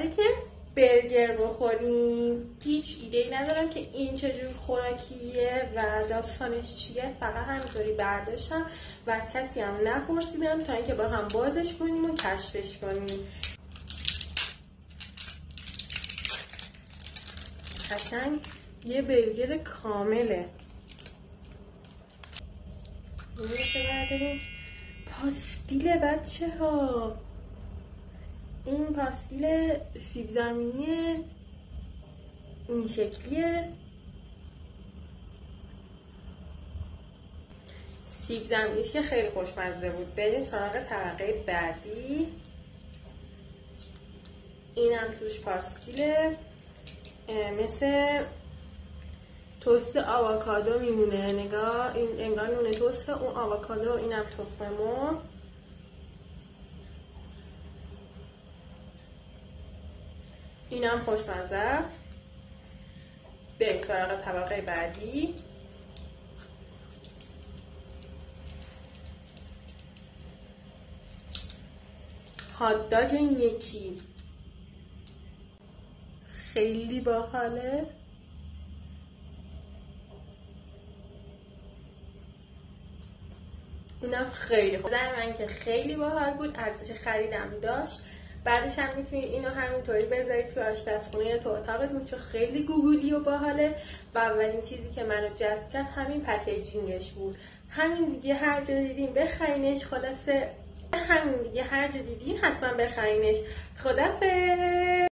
قراره که برگر بخوریم. هیچ ایده‌ای ندارم که این چجور خوراکیه و داستانش چیه، فقط همینطوری برداشتم و از کسی هم نپرسیدم تا اینکه با هم بازش کنیم و کشفش کنیم. قشنگ یه برگر کامله. برداریم پاستیل بچه ها. این پاستیل سیب زمینی این شکلیه. سیب زمینیش که خیلی خوشمزه بود. بریم سراغ طبقه بعدی. اینم توش پاستیله، مثل توست آووکادو میمونه. نگاه، این انگار نون توست، اون آووکادو، اینم تخم مرغ. اینم خوشمزه است. بریم سراغ طبقه بعدی. هات داگ این یکی خیلی باحاله. اینم خیلی خوب. نظر من که خیلی باحال بود، ارزش خریدم داشت. بعدش هم میتونید اینو همینطوری بذارید تو آشپزخونه یا تو اتاقتون، چون خیلی گوگولی و باحاله. و اولین چیزی که منو جذب کرد همین پکیجینگش بود. همین دیگه هر جا دیدین بخرینش. خلاصه همین دیگه هر جا دیدین حتما بخرینش. خدافظ.